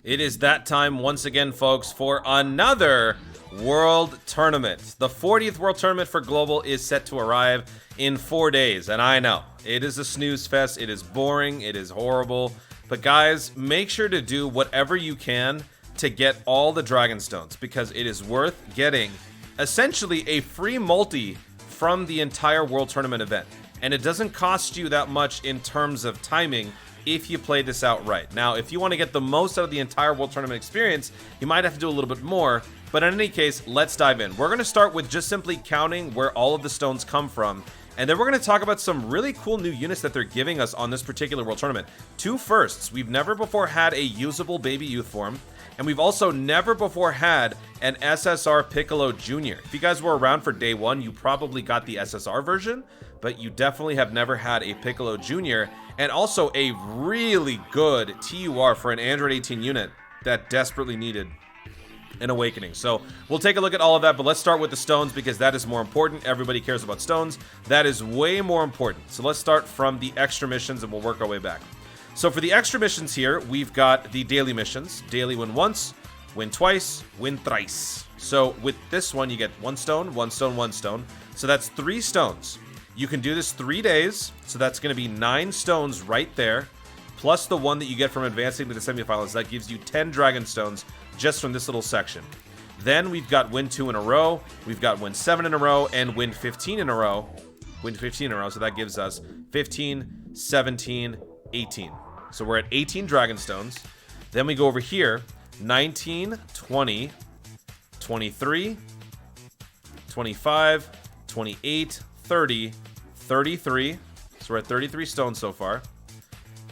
It is that time once again, folks, for another World Tournament. The 40th World Tournament for Global is set to arrive in 4 days, and I know, it is a snooze fest, it is boring, it is horrible, but guys, make sure to do whatever you can to get all the Dragon Stones, because it is worth getting essentially a free multi from the entire World Tournament event. And it doesn't cost you that much in terms of timing if you play this out right. Now, if you want to get the most out of the entire World Tournament experience, you might have to do a little bit more. But in any case, let's dive in. We're going to start with just simply counting where all of the stones come from. And then we're going to talk about some really cool new units that they're giving us on this particular World Tournament. Two firsts. We've never before had a usable baby youth form. And we've also never before had an SSR Piccolo Jr. If you guys were around for day one, you probably got the SSR version, but you definitely have never had a Piccolo Jr. And also a really good TUR for an Android 18 unit that desperately needed an awakening. So we'll take a look at all of that, but let's start with the stones because that is more important. Everybody cares about stones. That is way more important. So let's start from the extra missions and we'll work our way back. So for the extra missions here, we've got the daily missions. Daily win once, win twice, win thrice. So with this one, you get 1 stone, 1 stone, 1 stone. So that's 3 stones. You can do this 3 days. So that's going to be 9 stones right there. Plus the one that you get from advancing to the semifinals. That gives you 10 Dragon Stones just from this little section. Then we've got win 2 in a row. We've got win 7 in a row and win 15 in a row. Win 15 in a row. So that gives us 15, 17, 18. So we're at 18 Dragon Stones. Then we go over here, 19, 20, 23, 25, 28, 30, 33. So we're at 33 stones so far.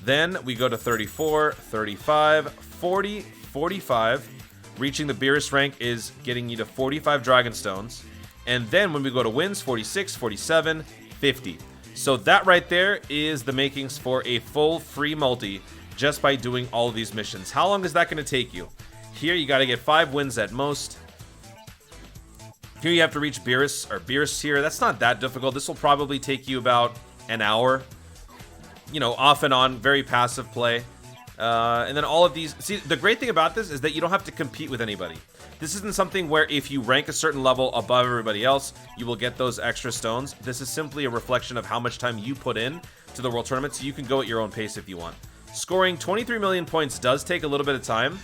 Then we go to 34, 35, 40, 45. Reaching the Beerus rank is getting you to 45 Dragon Stones. And then when we go to wins, 46, 47, 50. So that right there is the makings for a full free multi just by doing all of these missions. How long is that going to take you? Here you got to get 5 wins at most. Here you have to reach Beerus or Beerus tier. That's not that difficult. This will probably take you about an hour. You know, off and on, very passive play. And then all of these. See, the great thing about this is that you don't have to compete with anybody. This isn't something where if you rank a certain level above everybody else, you will get those extra stones. This is simply a reflection of how much time you put in to the World Tournament, so you can go at your own pace if you want. Scoring 23 million points does take a little bit of time,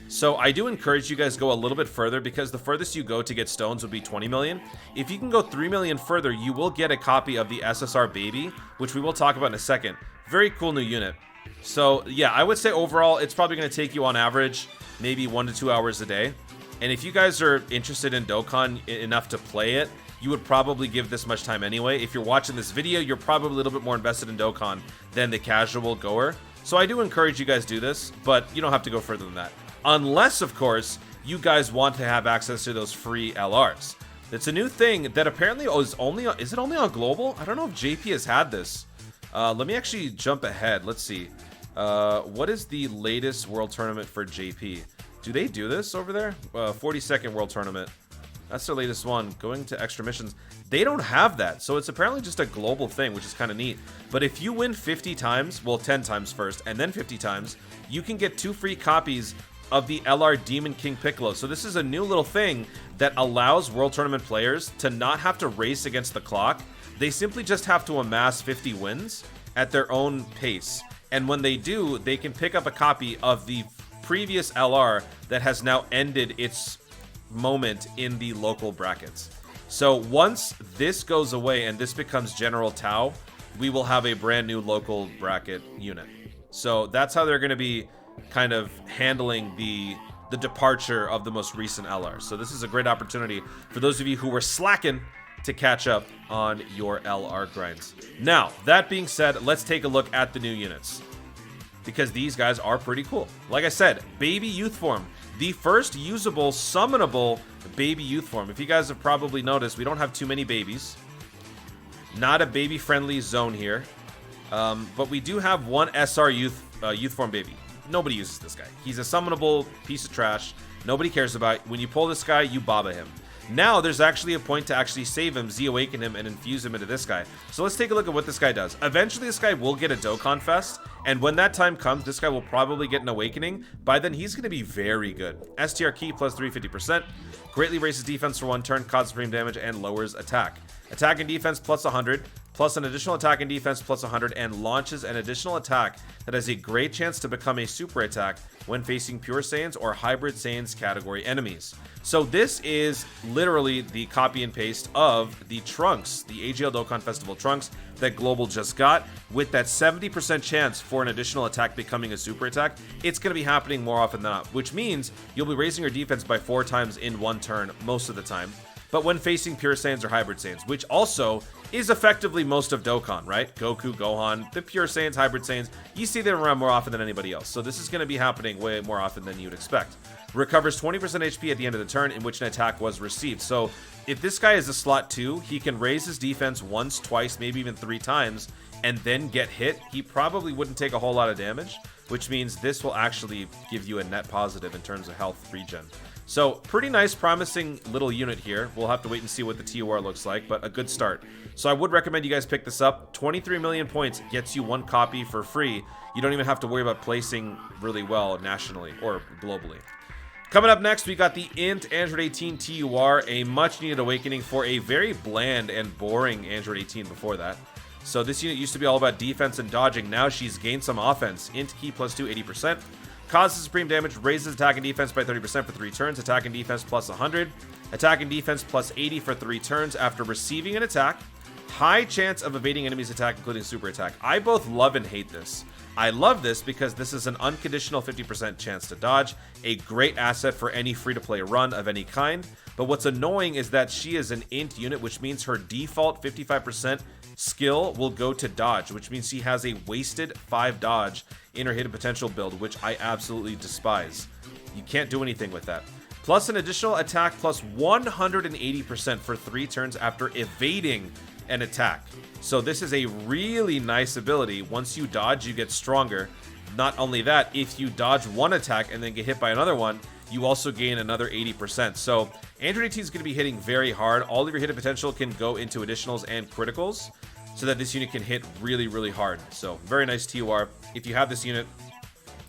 so I do encourage you guys go a little bit further because the furthest you go to get stones would be 20 million. If you can go 3 million further, you will get a copy of the SSR Baby, which we will talk about in a second. Very cool new unit. So yeah, I would say overall, it's probably going to take you on average maybe 1 to 2 hours a day. And if you guys are interested in Dokkan enough to play it, you would probably give this much time anyway. If you're watching this video, you're probably a little bit more invested in Dokkan than the casual goer. So I do encourage you guys do this, but you don't have to go further than that. Unless, of course, you guys want to have access to those free LRs. It's a new thing that apparently is it only on Global? I don't know if JP has had this. Let me actually jump ahead. Let's see. What is the latest World Tournament for JP? Do they do this over there? 42nd World Tournament. That's their latest one. Going to extra missions. They don't have that. So it's apparently just a global thing, which is kind of neat. But if you win 50 times, well, 10 times first, and then 50 times, you can get 2 free copies of the LR Demon King Piccolo. So this is a new little thing that allows World Tournament players to not have to race against the clock. They simply just have to amass 50 wins at their own pace. And when they do, they can pick up a copy of the previous LR that has now ended its moment in the local brackets. So once this goes away and this becomes General Tau, we will have a brand new local bracket unit. So that's how they're going to be kind of handling the departure of the most recent LR. So this is a great opportunity for those of you who were slacking to catch up on your LR grinds. Now, that being said, let's take a look at the new units, because these guys are pretty cool. Like I said, Baby Youth Form, the first usable, summonable Baby Youth Form. If you guys have probably noticed, we don't have too many babies. Not a baby-friendly zone here. But we do have one SR Youth Form Baby. Nobody uses this guy. He's a summonable piece of trash. Nobody cares about. When you pull this guy, you baba him. Now there's actually a point to actually save him, Z-Awaken him, and infuse him into this guy. So let's take a look at what this guy does. Eventually this guy will get a Dokkan Fest, And when that time comes, this guy will probably get an awakening. By then, he's going to be very good. STR key plus 350%. Greatly raises defense for 1 turn, causes supreme damage, and lowers attack. Attack and defense plus 100, plus an additional attack and defense plus 100, and launches an additional attack that has a great chance to become a super attack when facing Pure Saiyans or Hybrid Saiyans category enemies. So this is literally the copy and paste of the Trunks, the AGL Dokkan Festival Trunks that Global just got, with that 70% chance for an additional attack becoming a super attack. It's going to be happening more often than not, which means you'll be raising your defense by 4 times in 1 turn most of the time. But when facing Pure Saiyans or Hybrid Saiyans, which also is effectively most of Dokkan, right? Goku, Gohan, the Pure Saiyans, Hybrid Saiyans, you see them around more often than anybody else. So this is going to be happening way more often than you'd expect. Recovers 20% HP at the end of the turn in which an attack was received. So if this guy is a slot 2, he can raise his defense once, twice, maybe even 3 times, and then get hit. He probably wouldn't take a whole lot of damage, which means this will actually give you a net positive in terms of health regen. So pretty nice, promising little unit here. We'll have to wait and see what the TOR looks like, but a good start. So I would recommend you guys pick this up. 23 million points gets you 1 copy for free. You don't even have to worry about placing really well nationally or globally. Coming up next, we got the Int Android 18 TUR, a much needed awakening for a very bland and boring Android 18 before that. So this unit used to be all about defense and dodging. Now she's gained some offense. Int key plus 2, 80%. Causes supreme damage, raises attack and defense by 30% for 3 turns, attack and defense plus 100, attack and defense plus 80 for 3 turns after receiving an attack. High chance of evading enemies' attack, including super attack. I both love and hate this. I love this because this is an unconditional 50% chance to dodge, a great asset for any free-to-play run of any kind. But what's annoying is that she is an int unit, which means her default 55% skill will go to dodge, which means she has a wasted 5 dodge in her hidden potential build, which I absolutely despise. You can't do anything with that. Plus an additional attack plus 180% for 3 turns after evading an attack. So this is a really nice ability. Once you dodge, you get stronger. Not only that, if you dodge 1 attack and then get hit by another one, you also gain another 80%. So Android 18 is going to be hitting very hard. All of your hidden potential can go into additionals and criticals, so that this unit can hit really, really hard. So very nice TUR. If you have this unit,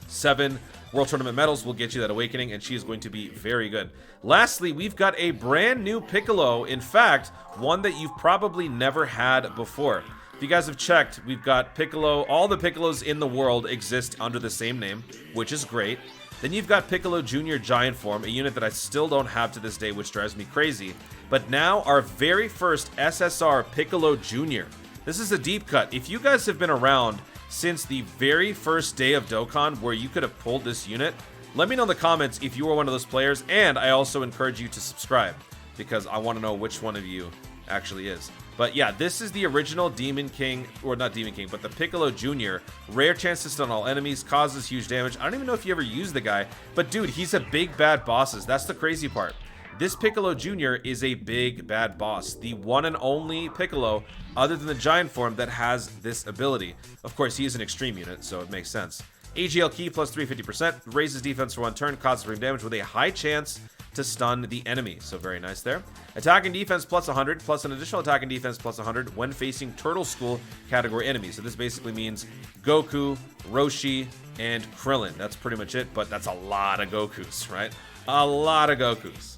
7 World Tournament medals will get you that awakening, and she is going to be very good. Lastly, we've got a brand new Piccolo. In fact, one that you've probably never had before. If you guys have checked, we've got Piccolo. All the Piccolos in the world exist under the same name, which is great. Then you've got Piccolo Jr. Giant Form, a unit that I still don't have to this day, which drives me crazy. But now our very first SSR Piccolo Jr. This is a deep cut. If you guys have been around since the very first day of Dokkan where you could have pulled this unit, let me know in the comments if you were one of those players, and I also encourage you to subscribe because I want to know which one of you actually is. But yeah, this is the original Demon King, or not Demon King, but the Piccolo Jr. Rare chance to stun all enemies, causes huge damage. I don't even know if you ever used the guy, but dude, he's a big bad boss. That's the crazy part. This Piccolo Jr. is a big bad boss, the one and only Piccolo other than the Giant Form that has this ability. Of course, he is an extreme unit, so it makes sense. AGL key plus 350%, raises defense for 1 turn, causes supreme damage with a high chance to stun the enemy. So very nice there. Attack and defense plus 100, plus an additional attack and defense plus 100 when facing Turtle School category enemies. So this basically means Goku, Roshi, and Krillin. That's pretty much it, but that's a lot of Gokus, right? A lot of Gokus.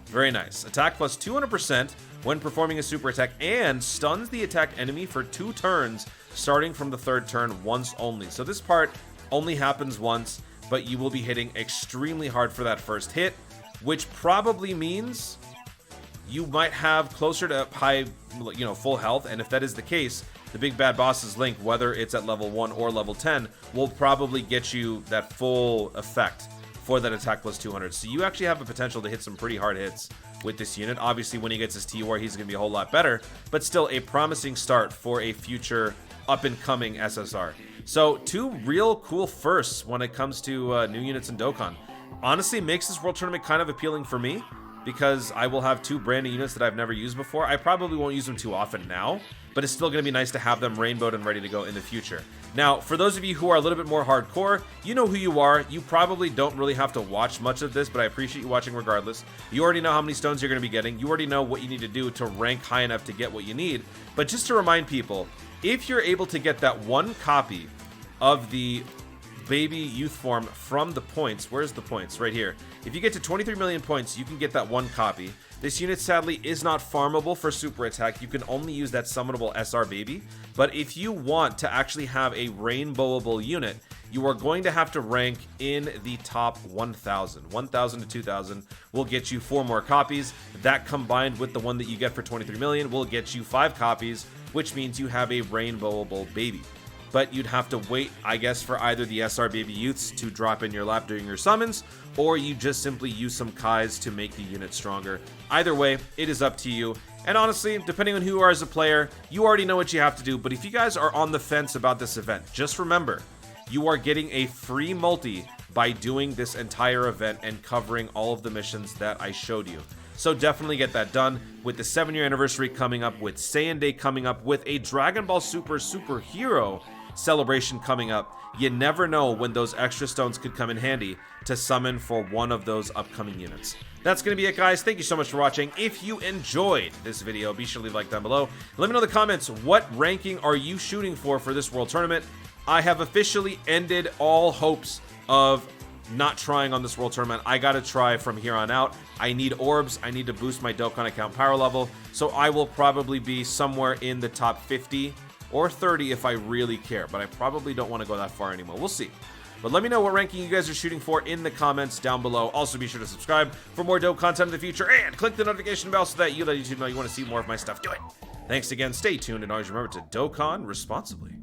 Very nice. Attack plus 200% when performing a super attack, and stuns the attack enemy for 2 turns starting from the 3rd turn once only. So this part only happens once, but you will be hitting extremely hard for that first hit, which probably means you might have closer to high, full health. And if that is the case, the big bad boss's Link, whether it's at level 1 or level 10, will probably get you that full effect for that attack plus 200. So you actually have a potential to hit some pretty hard hits with this unit. Obviously, when he gets his TOR, he's going to be a whole lot better, but still a promising start for a future up-and-coming SSR. So 2 real cool firsts when it comes to new units in Dokkan. Honestly, makes this World Tournament kind of appealing for me, because I will have 2 brand new units that I've never used before. I probably won't use them too often now, but it's still going to be nice to have them rainbowed and ready to go in the future. Now, for those of you who are a little bit more hardcore, you know who you are. You probably don't really have to watch much of this, but I appreciate you watching regardless. You already know how many stones you're going to be getting. You already know what you need to do to rank high enough to get what you need. But just to remind people, if you're able to get that 1 copy of the baby youth form from the points. Where's the points? Right here. If you get to 23 million points, you can get that one copy. This unit sadly is not farmable for super attack. You can only use that summonable SR baby. But if you want to actually have a rainbowable unit, you are going to have to rank in the top 1,000. 1,000 to 2,000 will get you 4 more copies. That combined with the one that you get for 23 million will get you 5 copies, which means you have a rainbowable baby. But you'd have to wait, I guess, for either the SR Baby Youths to drop in your lap during your summons, or you just simply use some Kais to make the unit stronger. Either way, it is up to you. And honestly, depending on who you are as a player, you already know what you have to do. But if you guys are on the fence about this event, just remember, you are getting a free multi by doing this entire event and covering all of the missions that I showed you. So definitely get that done. With the 7-year anniversary coming up, with Saiyan Day coming up, with a Dragon Ball Super superhero celebration coming up, you never know when those extra stones could come in handy to summon for one of those upcoming units. That's going to be it, guys. Thank you so much for watching. If you enjoyed this video, be sure to leave a like down below. Let me know in the comments, what ranking are you shooting for this World Tournament? I have officially ended all hopes of not trying on this World Tournament. I gotta try from here on out. I need orbs. I need to boost my Dokkan account power level. So I will probably be somewhere in the top 50 or 30 if I really care. But I probably don't want to go that far anymore. We'll see. But let me know what ranking you guys are shooting for in the comments down below. Also, be sure to subscribe for more dope content in the future. And click the notification bell so that you let YouTube know you want to see more of my stuff. Do it. Thanks again. Stay tuned. And always remember to Dokkan responsibly.